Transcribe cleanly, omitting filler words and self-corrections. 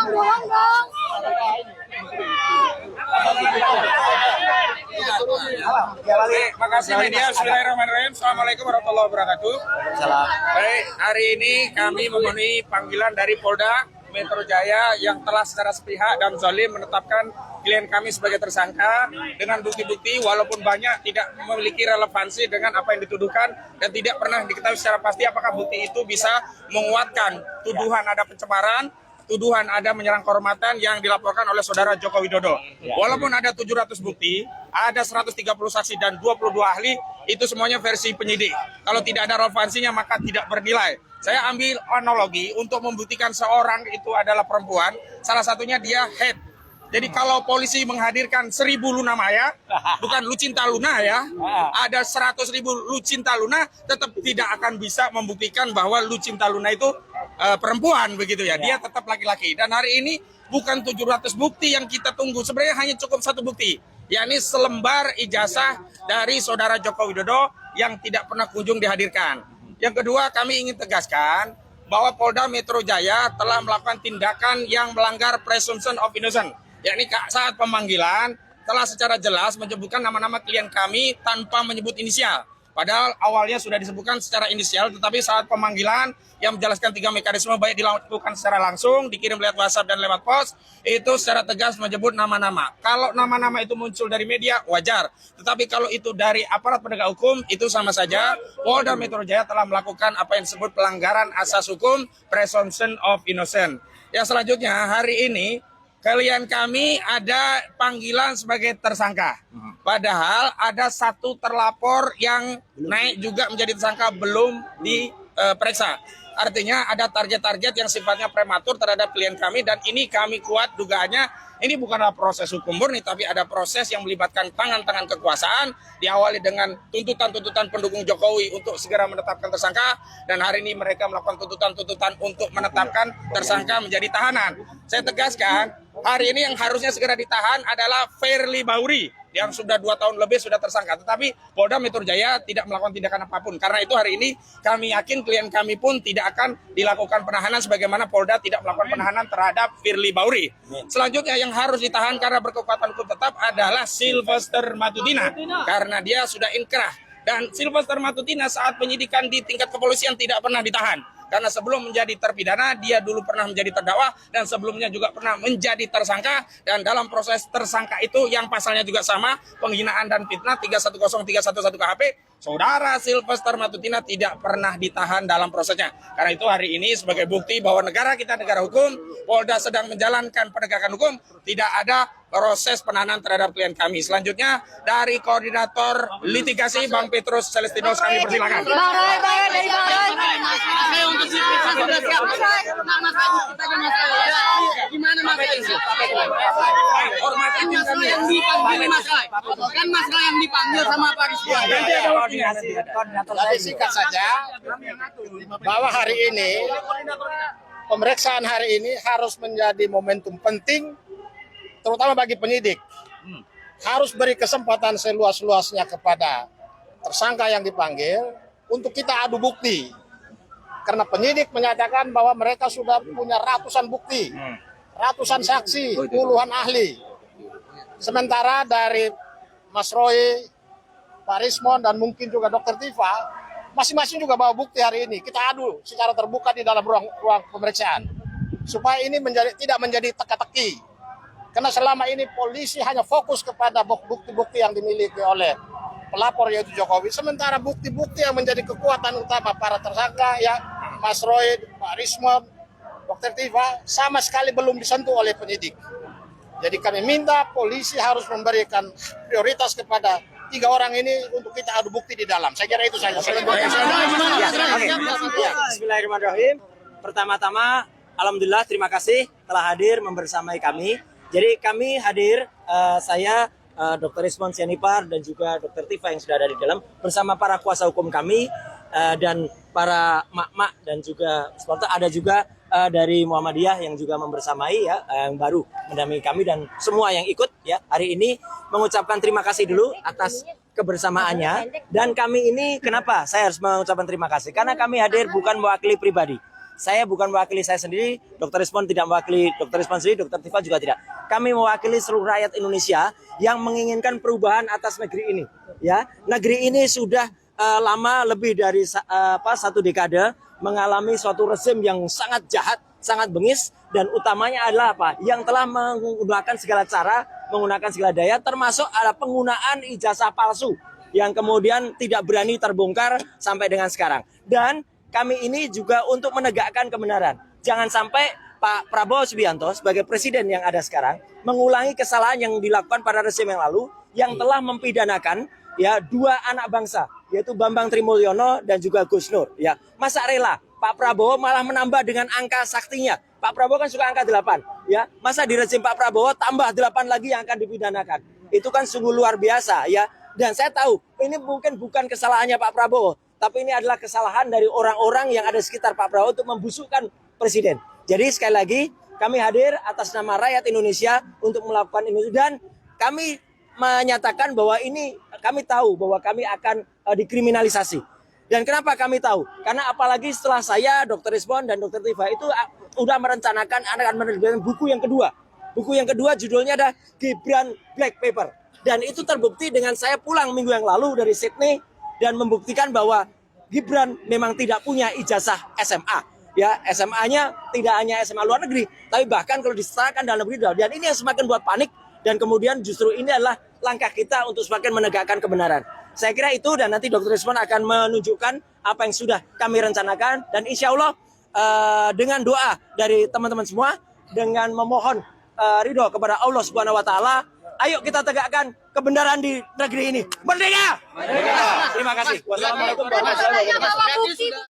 Bohong dong. Makasih media. Bismillahirrahmanirrahim. Assalamualaikum warahmatullahi wabarakatuh. Baik, hari ini kami memenuhi panggilan dari Polda Metro Jaya yang telah secara sepihak dan zalim menetapkan klien kami sebagai tersangka dengan bukti-bukti walaupun banyak tidak memiliki relevansi dengan apa yang dituduhkan dan tidak pernah diketahui secara pasti apakah bukti itu bisa menguatkan tuduhan ada pencemaran, tuduhan ada menyerang kehormatan yang dilaporkan oleh saudara Joko Widodo. Walaupun ada 700 bukti, ada 130 saksi dan 22 ahli, itu semuanya versi penyidik. Kalau tidak ada relevansinya maka tidak bernilai. Saya ambil analogi untuk membuktikan seorang itu adalah perempuan, salah satunya dia head. Jadi kalau polisi menghadirkan 1.000 Luna Maya, bukan Lucinta Luna ya, ada 100.000 Lucinta Luna, tetap tidak akan bisa membuktikan bahwa Lucinta Luna itu perempuan begitu ya. Dia tetap laki-laki. Dan hari ini bukan 700 bukti yang kita tunggu, sebenarnya hanya cukup satu bukti, yakni selembar ijazah dari saudara Joko Widodo yang tidak pernah kunjung dihadirkan. Yang kedua, kami ingin tegaskan bahwa Polda Metro Jaya telah melakukan tindakan yang melanggar presumption of innocence, yakni saat pemanggilan telah secara jelas menyebutkan nama-nama klien kami tanpa menyebut inisial. Padahal awalnya sudah disebutkan secara inisial, tetapi saat pemanggilan yang menjelaskan 3 mekanisme baik dilakukan secara langsung, dikirim lewat WhatsApp dan lewat pos, itu secara tegas menyebut nama-nama. Kalau nama-nama itu muncul dari media, wajar. Tetapi kalau itu dari aparat penegak hukum, itu sama saja. Polda Metro Jaya telah melakukan apa yang disebut pelanggaran asas hukum, presumption of innocence. Yang selanjutnya, hari ini klien kami ada panggilan sebagai tersangka. Padahal ada satu terlapor yang naik juga menjadi tersangka belum diperiksa. Artinya ada target-target yang sifatnya prematur terhadap klien kami dan ini kami kuat dugaannya ini bukanlah proses hukum murni tapi ada proses yang melibatkan tangan-tangan kekuasaan diawali dengan tuntutan-tuntutan pendukung Jokowi untuk segera menetapkan tersangka dan hari ini mereka melakukan tuntutan-tuntutan untuk menetapkan tersangka menjadi tahanan. Saya tegaskan hari ini yang harusnya segera ditahan adalah Firly Bahuri yang sudah 2 tahun lebih sudah tersangka. Tetapi Polda Metro Jaya tidak melakukan tindakan apapun. Karena itu hari ini kami yakin klien kami pun tidak akan dilakukan penahanan sebagaimana Polda tidak melakukan penahanan terhadap Firly Bahuri. Selanjutnya yang harus ditahan karena berkekuatan hukum tetap adalah Sylvester Matutina. Karena dia sudah inkrah. Dan Sylvester Matutina saat penyidikan di tingkat kepolisian tidak pernah ditahan. Karena sebelum menjadi terpidana, dia dulu pernah menjadi terdakwa dan sebelumnya juga pernah menjadi tersangka. Dan dalam proses tersangka itu yang pasalnya juga sama, penghinaan dan fitnah 310311 KHP, saudara Sylvester Matutina tidak pernah ditahan dalam prosesnya. Karena itu hari ini sebagai bukti bahwa negara kita negara hukum, Polda sedang menjalankan penegakan hukum, tidak ada proses penahanan terhadap klien kami. Selanjutnya dari koordinator litigasi Bang Petrus Celestinos kami persilakan. Bang Roy, dari Bang Roy. Gimana masalah? Hormati Masalah yang dipanggil masalah. Kan masalah yang dipanggil sama Pak Rizwan. Jadi singkat saja bahwa hari ini pemeriksaan hari ini harus menjadi momentum penting terutama bagi penyidik. Harus beri kesempatan seluas-luasnya kepada tersangka yang dipanggil untuk kita adu bukti. Karena penyidik menyatakan bahwa mereka sudah punya ratusan bukti, ratusan saksi, puluhan ahli. Sementara dari Mas Roy, Pak Rismon, dan mungkin juga Dr. Tifa, masing-masing juga bawa bukti hari ini. Kita adu secara terbuka di dalam ruang pemeriksaan. Supaya ini tidak menjadi teka-teki. Karena selama ini polisi hanya fokus kepada bukti-bukti yang dimiliki oleh pelapor yaitu Jokowi. Sementara bukti-bukti yang menjadi kekuatan utama para tersangka ya Mas Roy, Pak Rismon, Dr. Tifa sama sekali belum disentuh oleh penyidik. Jadi kami minta polisi harus memberikan prioritas kepada 3 orang ini untuk kita adu bukti di dalam. Saya kira itu saja. Bismillahirrahmanirrahim. Pertama-tama, alhamdulillah terima kasih telah hadir membersamai kami. Jadi kami hadir, saya Dr. Rismon Sianipar dan juga Dr. Tifa yang sudah ada di dalam bersama para kuasa hukum kami dan para mak-mak dan juga supporter. Ada juga dari Muhammadiyah yang juga membersamai ya, yang baru mendampingi kami dan semua yang ikut ya hari ini mengucapkan terima kasih dulu atas kebersamaannya. Dan kami ini kenapa saya harus mengucapkan terima kasih? Karena kami hadir bukan mewakili pribadi. saya bukan mewakili saya sendiri, Dr. Rizwan tidak mewakili Dr. Rizwan sendiri, Dr. Tifa juga tidak. Kami mewakili seluruh rakyat Indonesia yang menginginkan perubahan atas negeri ini. Ya, negeri ini sudah lama lebih dari 1 dekade mengalami suatu rezim yang sangat jahat, sangat bengis, dan utamanya adalah apa? Yang telah menggunakan segala cara, menggunakan segala daya, termasuk ada penggunaan ijazah palsu yang kemudian tidak berani terbongkar sampai dengan sekarang. Dan kami ini juga untuk menegakkan kebenaran. Jangan sampai Pak Prabowo Subianto sebagai presiden yang ada sekarang mengulangi kesalahan yang dilakukan pada rezim yang lalu yang telah mempidanakan ya 2 anak bangsa, yaitu Bambang Trimulyono dan juga Gus Nur. Ya, masa rela Pak Prabowo malah menambah dengan angka saktinya. Pak Prabowo kan suka angka 8, ya. Masa di rezim Pak Prabowo tambah 8 lagi yang akan dipidanakan. Itu kan sungguh luar biasa, ya. Dan saya tahu ini mungkin bukan kesalahannya Pak Prabowo, tapi ini adalah kesalahan dari orang-orang yang ada di sekitar Pak Prabowo untuk membusukkan presiden. Jadi sekali lagi kami hadir atas nama rakyat Indonesia untuk melakukan ini, dan kami menyatakan bahwa ini kami tahu bahwa kami akan dikriminalisasi. Dan kenapa kami tahu? Karena apalagi setelah saya, Dr. Rizwan dan Dr. Tifa itu udah merencanakan akan menerbitkan buku yang kedua. Buku yang kedua judulnya ada Gibran Black Paper. Dan itu terbukti dengan saya pulang minggu yang lalu dari Sydney dan membuktikan bahwa Gibran memang tidak punya ijazah SMA. Ya, SMA-nya tidak hanya SMA luar negeri, tapi bahkan kalau diserahkan dalam negeri. Dan ini yang semakin buat panik, dan kemudian justru ini adalah langkah kita untuk semakin menegakkan kebenaran. Saya kira itu, dan nanti Dr. Rizwan akan menunjukkan apa yang sudah kami rencanakan, dan insya Allah dengan doa dari teman-teman semua, dengan memohon ridho kepada Allah Subhanahu Wa Taala, ayo kita tegakkan kebenaran di negeri ini. Merdeka! Merdeka! Terima kasih. Wassalamualaikum warahmatullahi wabarakatuh.